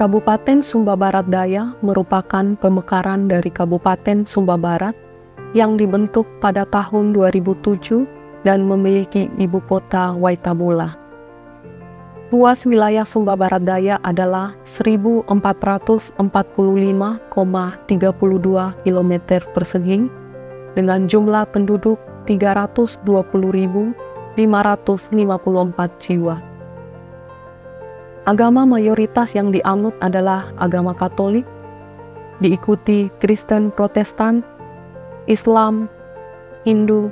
Kabupaten Sumba Barat Daya merupakan pemekaran dari Kabupaten Sumba Barat yang dibentuk pada tahun 2007 dan memiliki ibu kota Waitamula. Luas wilayah Sumba Barat Daya adalah 1.445,32 km persegi dengan jumlah penduduk 320.554 jiwa. Agama mayoritas yang dianut adalah agama Katolik, diikuti Kristen Protestan, Islam, Hindu,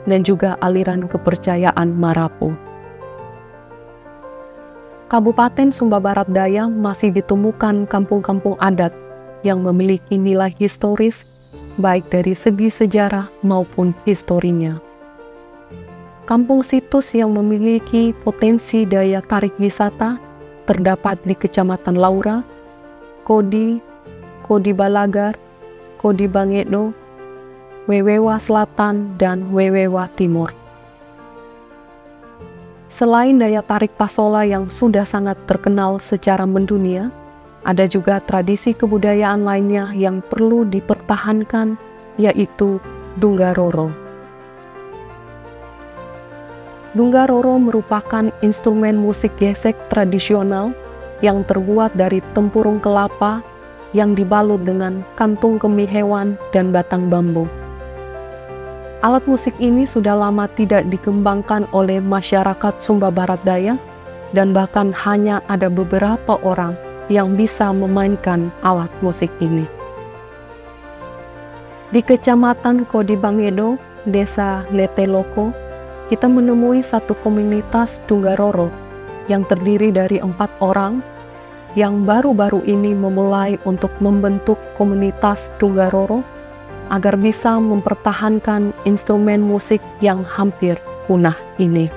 dan juga aliran kepercayaan Marapu. Kabupaten Sumba Barat Daya masih ditemukan kampung-kampung adat yang memiliki nilai historis baik dari segi sejarah maupun historinya. Kampung situs yang memiliki potensi daya tarik wisata terdapat di Kecamatan Laura, Kodi, Kodi Balagar, Kodi Bangedo, Wewewa Selatan, dan Wewewa Timur. Selain daya tarik Pasola yang sudah sangat terkenal secara mendunia, ada juga tradisi kebudayaan lainnya yang perlu dipertahankan, yaitu Dunggaroro. Dunggaroro merupakan instrumen musik gesek tradisional yang terbuat dari tempurung kelapa yang dibalut dengan kantung kemih hewan dan batang bambu. Alat musik ini sudah lama tidak dikembangkan oleh masyarakat Sumba Barat Daya dan bahkan hanya ada beberapa orang yang bisa memainkan alat musik ini. Di Kecamatan Kodi Bangedo, Desa Leteloko, kita menemui satu komunitas Dunggaroro yang terdiri dari 4 orang yang baru-baru ini memulai untuk membentuk komunitas Dunggaroro agar bisa mempertahankan instrumen musik yang hampir punah ini.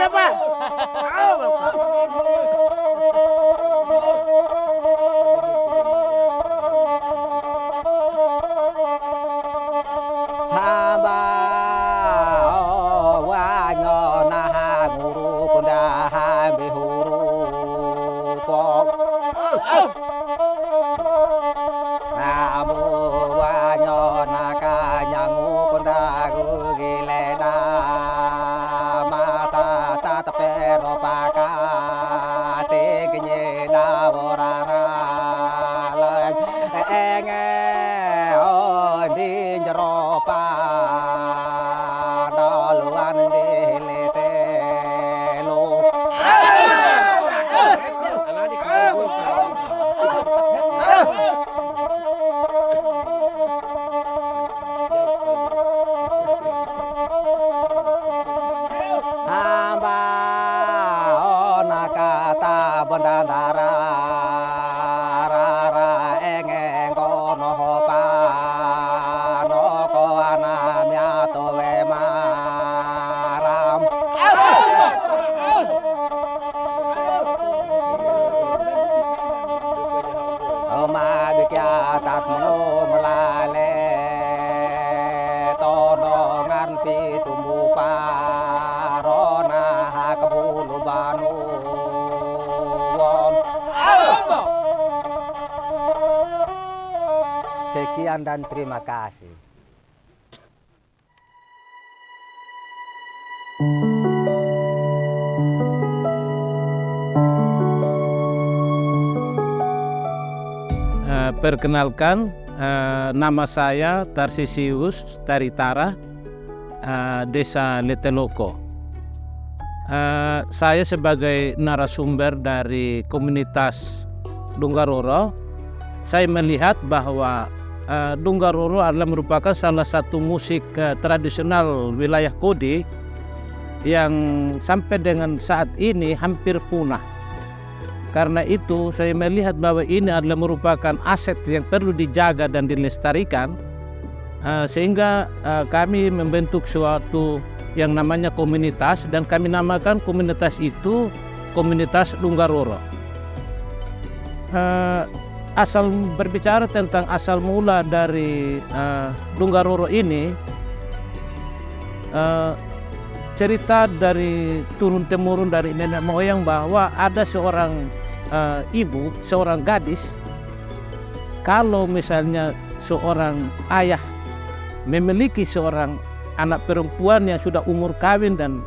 Bapak. Oh, Bapak. Hamba wanyo nah guru kundahan bihuru kok Namu wanyo nakanyangu kundagu gilena mata tatapero paka tingginya nawarara enge di jero padaluan dilete lu hamba ona kata bandara rara engeng kono pa no ko anamya to we maram oma bikya tat mo melale todongan pitumbu parona kebulu banu won. Sekian dan terima kasih. Perkenalkan, nama saya Tarsisius Taritara, Desa Leteloko. Saya sebagai narasumber dari komunitas Dunggaroro, saya melihat bahwa Dunggaroro adalah merupakan salah satu musik tradisional wilayah Kodi yang sampai dengan saat ini hampir punah. Karena itu saya melihat bahwa ini adalah merupakan aset yang perlu dijaga dan dilestarikan, sehingga kami membentuk suatu yang namanya komunitas, dan kami namakan komunitas itu Komunitas Dunggaroro. Asal berbicara tentang asal mula dari Dunggaroro ini, cerita dari turun-temurun dari nenek moyang bahwa ada seorang ibu, seorang gadis, kalau misalnya seorang ayah memiliki seorang anak perempuan yang sudah umur kawin dan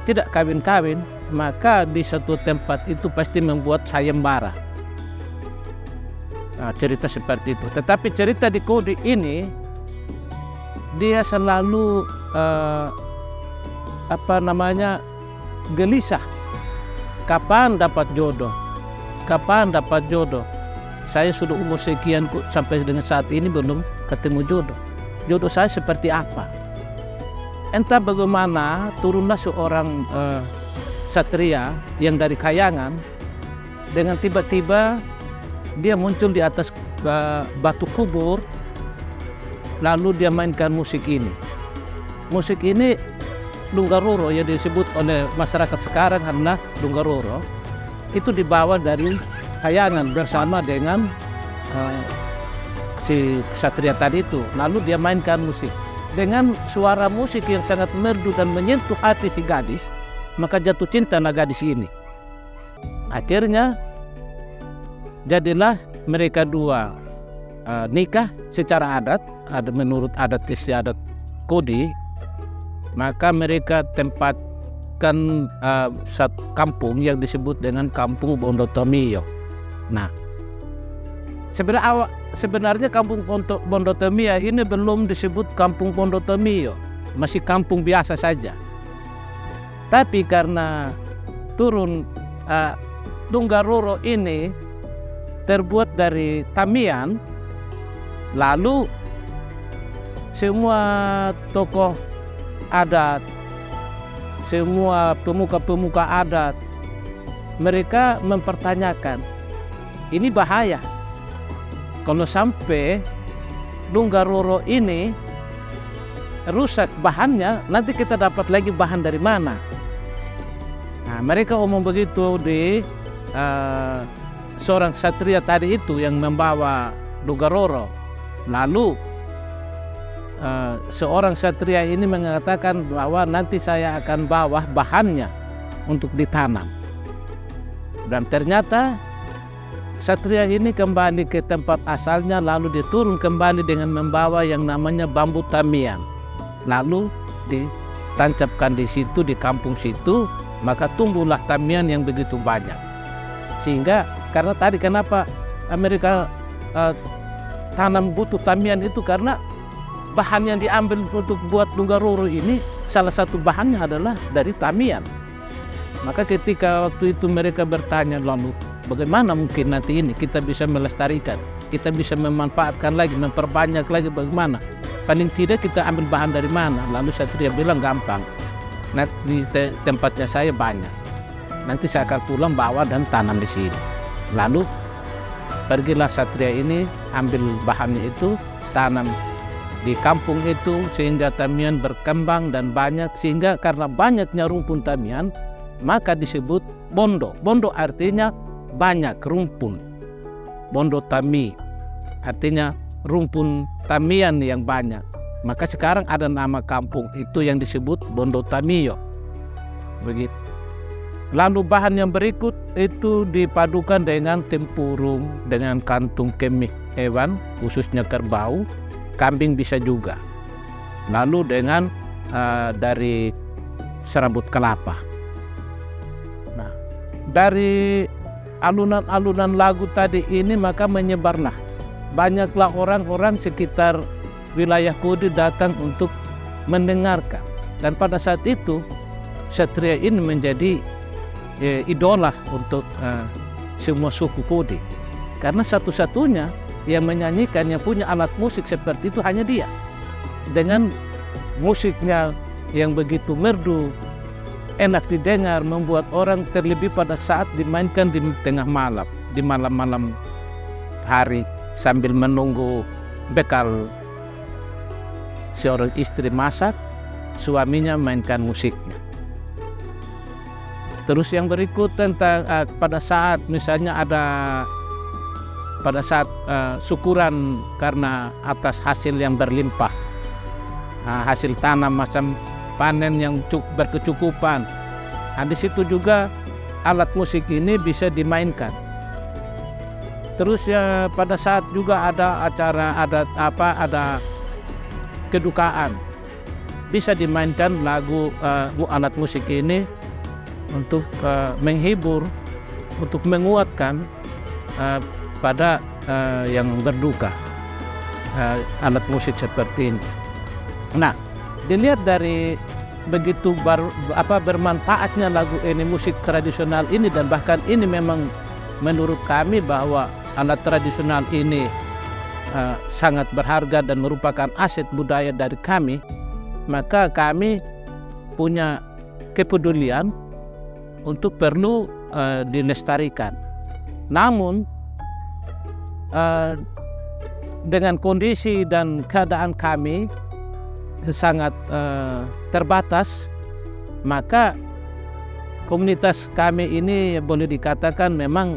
tidak kawin-kawin, maka di satu tempat itu pasti membuat sayembara. Cerita seperti itu. Tetapi cerita di Kodi ini, dia selalu gelisah. Kapan dapat jodoh? Kapan dapat jodoh? Saya sudah umur sekian sampai dengan saat ini belum ketemu jodoh. Jodoh saya seperti apa? Entah bagaimana turunlah seorang satria yang dari Kayangan, dengan tiba-tiba dia muncul di atas batu kubur, lalu dia mainkan musik ini. Musik ini Dunggaroro yang disebut oleh masyarakat sekarang adalah Dunggaroro, itu dibawa dari Kayangan bersama dengan si ksatria tadi itu. Lalu dia mainkan musik dengan suara musik yang sangat merdu dan menyentuh hati si gadis, maka jatuh cinta nah gadis ini. Akhirnya jadilah mereka dua nikah secara adat, menurut adat istiadat Kodi. Maka mereka tempatkan satu kampung yang disebut dengan Kampung Bondotomio. Nah, sebenarnya Kampung Bondotomio ini belum disebut Kampung Bondotomio, masih kampung biasa saja. Tapi karena turun Dunggaroro ini terbuat dari tamian, lalu semua tokoh adat, semua pemuka-pemuka adat, mereka mempertanyakan, ini bahaya kalau sampai Dunggaroro ini rusak bahannya, nanti kita dapat lagi bahan dari mana? Nah, mereka omong begitu di seorang satria tadi itu yang membawa Dugaroro. Lalu seorang satria ini mengatakan bahwa nanti saya akan bawa bahannya untuk ditanam. Dan ternyata satria ini kembali ke tempat asalnya, lalu dia turun kembali dengan membawa yang namanya bambu tamiang. Lalu ditancapkan di situ, di kampung situ, maka tumbuhlah tamiang yang begitu banyak. Sehingga karena tadi kenapa Amerika tanam butuh tamiang itu karena bahan yang diambil untuk buat Dugaroro ini salah satu bahannya adalah dari tamiang. Maka ketika waktu itu mereka bertanya, lalu bagaimana mungkin nanti ini kita bisa melestarikan, kita bisa memanfaatkan lagi, memperbanyak lagi, bagaimana? Paling tidak kita ambil bahan dari mana? Lalu satria bilang gampang, nanti di tempatnya saya banyak, nanti saya akan pulang bawa dan tanam di sini. Lalu pergilah satria ini ambil bahannya itu, tanam di kampung itu sehingga tamiang berkembang dan banyak, sehingga karena banyaknya rumpun tamiang maka disebut bondo. Bondo artinya banyak rumpun. Bondo tami artinya rumpun tamiang yang banyak. Maka sekarang ada nama kampung itu yang disebut Bondo Tamiyo. Begitu. Lalu bahan yang berikut itu dipadukan dengan tempurung, dengan kantung kemih hewan, khususnya kerbau, kambing bisa juga. Lalu dengan dari serabut kelapa. Nah, dari alunan-alunan lagu tadi ini maka menyebarlah. Banyaklah orang-orang sekitar wilayah Kode datang untuk mendengarkan. Dan pada saat itu satria ini menjadi idola untuk semua suku Kode. Karena satu-satunya yang menyanyikan, yang punya alat musik seperti itu hanya dia. Dengan musiknya yang begitu merdu, enak didengar, membuat orang terlebih pada saat dimainkan di tengah malam, di malam-malam hari sambil menunggu bekal seorang istri masak, suaminya mainkan musiknya. Terus yang berikut tentang pada saat misalnya pada saat syukuran karena atas hasil yang berlimpah, hasil tanam macam panen yang berkecukupan. Nah, di situ juga alat musik ini bisa dimainkan. Terus ya pada saat juga ada acara, ada kedukaan, bisa dimainkan lagu alat musik ini untuk menghibur, untuk menguatkan pada yang berduka, alat musik seperti ini. Nah, dilihat dari begitu bermanfaatnya lagu ini, musik tradisional ini, dan bahkan ini memang menurut kami bahwa alat tradisional ini sangat berharga dan merupakan aset budaya dari kami, maka kami punya kepedulian untuk perlu dilestarikan. Namun dengan kondisi dan keadaan kami sangat terbatas, maka komunitas kami ini boleh dikatakan memang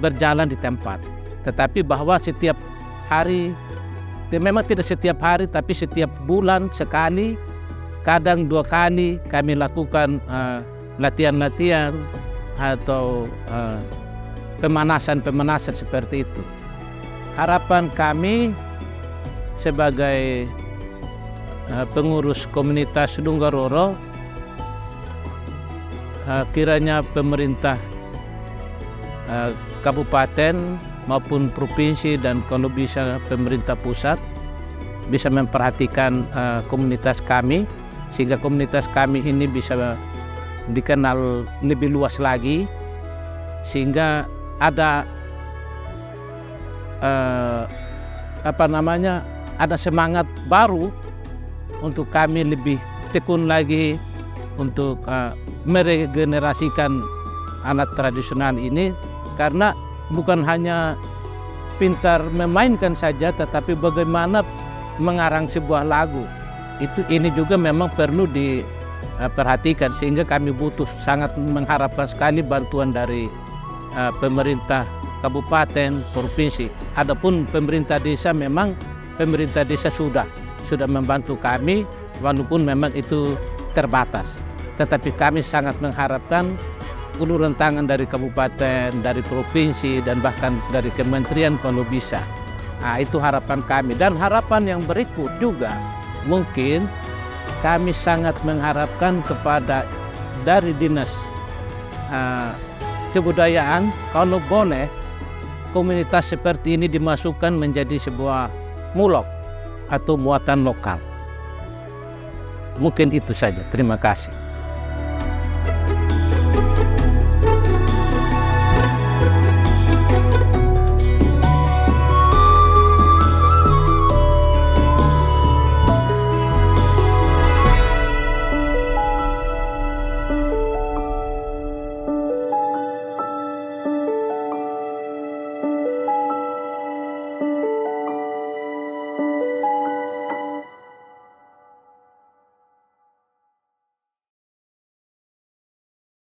berjalan di tempat. Tetapi bahwa setiap hari, memang tidak setiap hari, tapi setiap bulan sekali, kadang 2 kali kami lakukan latihan-latihan atau pemanasan seperti itu. Harapan kami sebagai pengurus komunitas Dugaroro, kiranya pemerintah kabupaten maupun provinsi dan kalau bisa pemerintah pusat bisa memperhatikan komunitas kami, sehingga komunitas kami ini bisa dikenal lebih luas lagi, sehingga ada ada semangat baru untuk kami lebih tekun lagi untuk meregenerasikan alat tradisional ini, karena bukan hanya pintar memainkan saja, tetapi bagaimana mengarang sebuah lagu. Ini juga memang perlu perhatikan, sehingga kami sangat mengharapkan sekali bantuan dari pemerintah kabupaten, provinsi. Adapun pemerintah desa, memang pemerintah desa sudah membantu kami, walaupun memang itu terbatas. Tetapi kami sangat mengharapkan uluran tangan dari kabupaten, dari provinsi, dan bahkan dari kementerian kalau bisa. Nah, itu harapan kami. Dan harapan yang berikut juga, mungkin kami sangat mengharapkan kepada dari dinas kebudayaan, kalau boleh komunitas seperti ini dimasukkan menjadi sebuah mulok atau muatan lokal. Mungkin itu saja. Terima kasih.